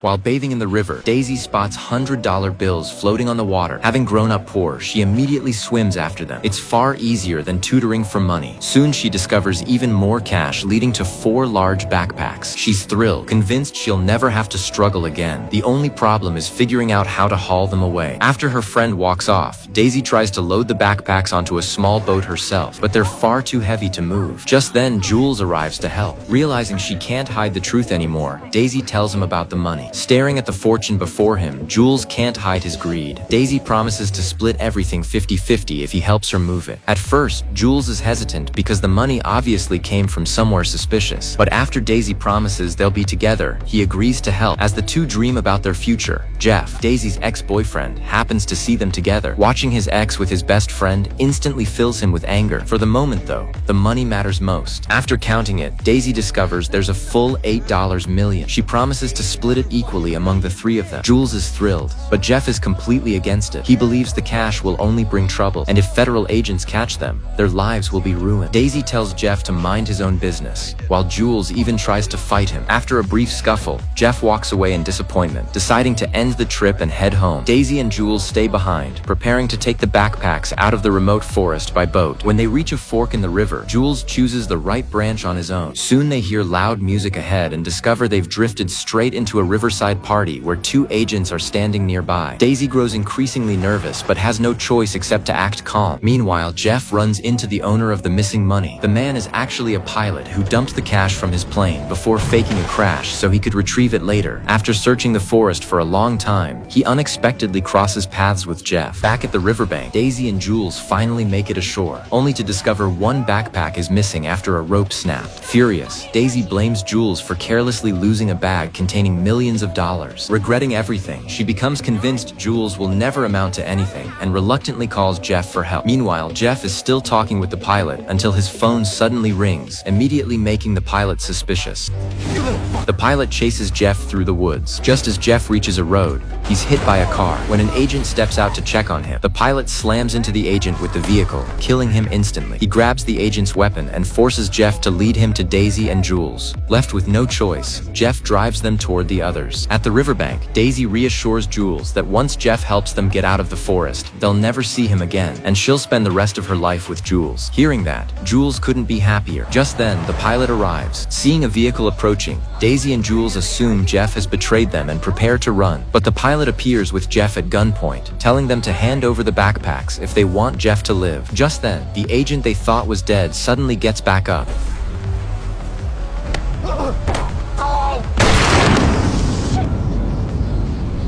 While bathing in the river, Daisy spots $100 bills floating on the water. Having grown up poor, she immediately swims after them. It's far easier than tutoring for money. Soon she discovers even more cash, leading to 4 large backpacks. She's thrilled, convinced she'll never have to struggle again. The only problem is figuring out how to haul them away. After her friend walks off, Daisy tries to load the backpacks onto a small boat herself, but they're far too heavy to move. Just then, Jules arrives to help. Realizing she can't hide the truth anymore, Daisy tells him about the money. Staring at the fortune before him, Jules can't hide his greed. Daisy promises to split everything 50-50 if he helps her move it. At first, Jules is hesitant because the money obviously came from somewhere suspicious. But after Daisy promises they'll be together, he agrees to help. As the two dream about their future, Jeff, Daisy's ex-boyfriend, happens to see them together. Watching his ex with his best friend instantly fills him with anger. For the moment though, the money matters most. After counting it, Daisy discovers there's a full $8 million. She promises to split it equally among the 3 of them. Jules is thrilled, but Jeff is completely against it. He believes the cash will only bring trouble, and if federal agents catch them, their lives will be ruined. Daisy tells Jeff to mind his own business, while Jules even tries to fight him. After a brief scuffle, Jeff walks away in disappointment, deciding to end the trip and head home. Daisy and Jules stay behind, preparing to take the backpacks out of the remote forest by boat. When they reach a fork in the river, Jules chooses the right branch on his own. Soon they hear loud music ahead and discover they've drifted straight into a riverside party where 2 agents are standing nearby. Daisy grows increasingly nervous but has no choice except to act calm. Meanwhile, Jeff runs into the owner of the missing money. The man is actually a pilot who dumped the cash from his plane before faking a crash so he could retrieve it later. After searching the forest for a long time, he unexpectedly crosses paths with Jeff. Back at the riverbank, Daisy and Jules finally make it ashore, only to discover 1 backpack is missing after a rope snapped. Furious, Daisy blames Jules for carelessly losing a bag containing millions of dollars. Regretting everything, she becomes convinced Jules will never amount to anything and reluctantly calls Jeff for help. Meanwhile, Jeff is still talking with the pilot until his phone suddenly rings, immediately making the pilot suspicious. The pilot chases Jeff through the woods. Just as Jeff reaches a road, he's hit by a car. When an agent steps out to check on him, the pilot slams into the agent with the vehicle, killing him instantly. He grabs the agent's weapon and forces Jeff to lead him to Daisy and Jules. Left with no choice, Jeff drives them toward the others. At the riverbank, Daisy reassures Jules that once Jeff helps them get out of the forest, they'll never see him again, and she'll spend the rest of her life with Jules. Hearing that, Jules couldn't be happier. Just then, the pilot arrives. Seeing a vehicle approaching, Daisy and Jules assume Jeff has betrayed them and prepare to run. But the pilot appears with Jeff at gunpoint, telling them to hand over the backpacks if they want Jeff to live. Just then, the agent they thought was dead suddenly gets back up.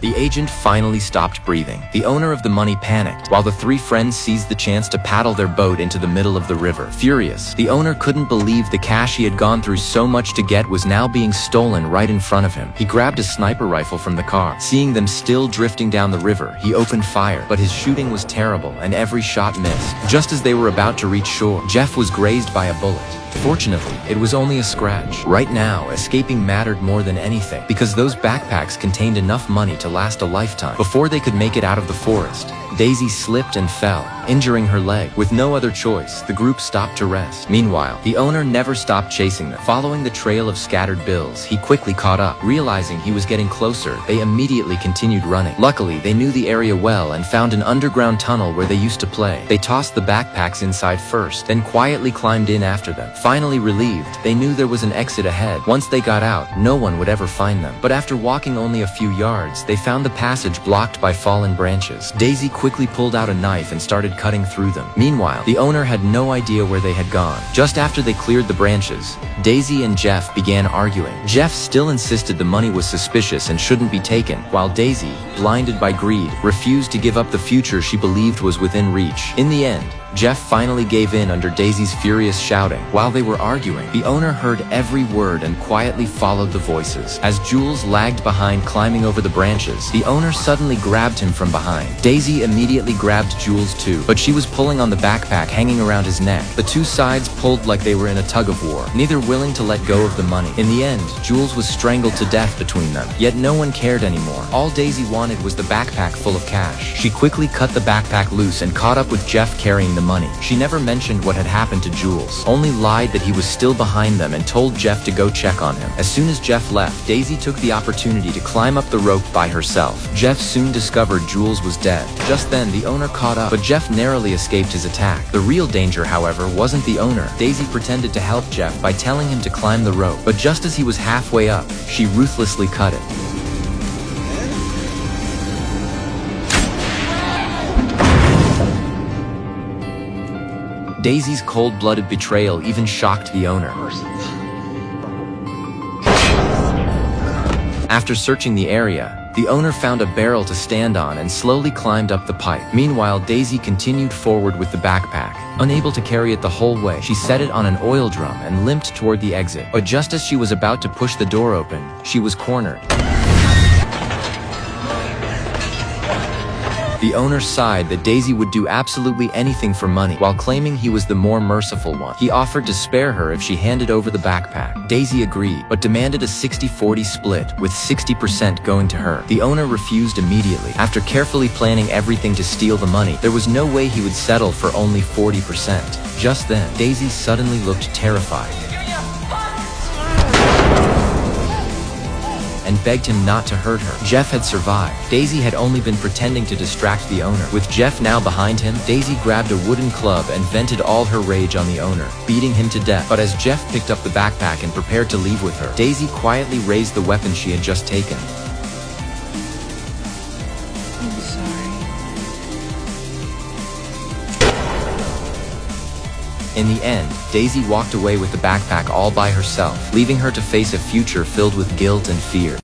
The agent finally stopped breathing. The owner of the money panicked, while the 3 friends seized the chance to paddle their boat into the middle of the river. Furious, the owner couldn't believe the cash he had gone through so much to get was now being stolen right in front of him. He grabbed a sniper rifle from the car. Seeing them still drifting down the river, he opened fire, but his shooting was terrible and every shot missed. Just as they were about to reach shore, Jeff was grazed by a bullet. Fortunately, it was only a scratch. Right now, escaping mattered more than anything, because those backpacks contained enough money to last a lifetime. Before they could make it out of the forest, Daisy slipped and fell, injuring her leg. With no other choice, the group stopped to rest. Meanwhile, the owner never stopped chasing them. Following the trail of scattered bills, he quickly caught up. Realizing he was getting closer, they immediately continued running. Luckily, they knew the area well and found an underground tunnel where they used to play. They tossed the backpacks inside first, then quietly climbed in after them. Finally relieved, they knew there was an exit ahead. Once they got out, no one would ever find them. But after walking only a few yards, they found the passage blocked by fallen branches. Daisy quickly pulled out a knife and started cutting through them. Meanwhile, the owner had no idea where they had gone. Just after they cleared the branches, Daisy and Jeff began arguing. Jeff still insisted the money was suspicious and shouldn't be taken, while Daisy, blinded by greed, refused to give up the future she believed was within reach. In the end, Jeff finally gave in under Daisy's furious shouting. While they were arguing, the owner heard every word and quietly followed the voices. As Jules lagged behind climbing over the branches, the owner suddenly grabbed him from behind. Daisy immediately grabbed Jules too, but she was pulling on the backpack hanging around his neck. The two sides pulled like they were in a tug-of-war, neither willing to let go of the money. In the end, Jules was strangled to death between them, yet no one cared anymore. All Daisy wanted was the backpack full of cash. She quickly cut the backpack loose and caught up with Jeff carrying the money. She never mentioned what had happened to Jules, only lied that he was still behind them and told Jeff to go check on him. As soon as Jeff left, Daisy took the opportunity to climb up the rope by herself. Jeff soon discovered Jules was dead. Just then, the owner caught up, but Jeff narrowly escaped his attack. The real danger, however, wasn't the owner. Daisy pretended to help Jeff by telling him to climb the rope, but just as he was halfway up, she ruthlessly cut it. Daisy's cold-blooded betrayal even shocked the owner. After searching the area, the owner found a barrel to stand on and slowly climbed up the pipe. Meanwhile, Daisy continued forward with the backpack. Unable to carry it the whole way, she set it on an oil drum and limped toward the exit. But just as she was about to push the door open, she was cornered. The owner sighed that Daisy would do absolutely anything for money, while claiming he was the more merciful one. He offered to spare her if she handed over the backpack. Daisy agreed, but demanded a 60-40 split, with 60% going to her. The owner refused immediately. After carefully planning everything to steal the money, there was no way he would settle for only 40%. Just then, Daisy suddenly looked terrified and begged him not to hurt her. Jeff had survived. Daisy had only been pretending to distract the owner. With Jeff now behind him, Daisy grabbed a wooden club and vented all her rage on the owner, beating him to death. But as Jeff picked up the backpack and prepared to leave with her, Daisy quietly raised the weapon she had just taken. I'm sorry. In the end, Daisy walked away with the backpack all by herself, leaving her to face a future filled with guilt and fear.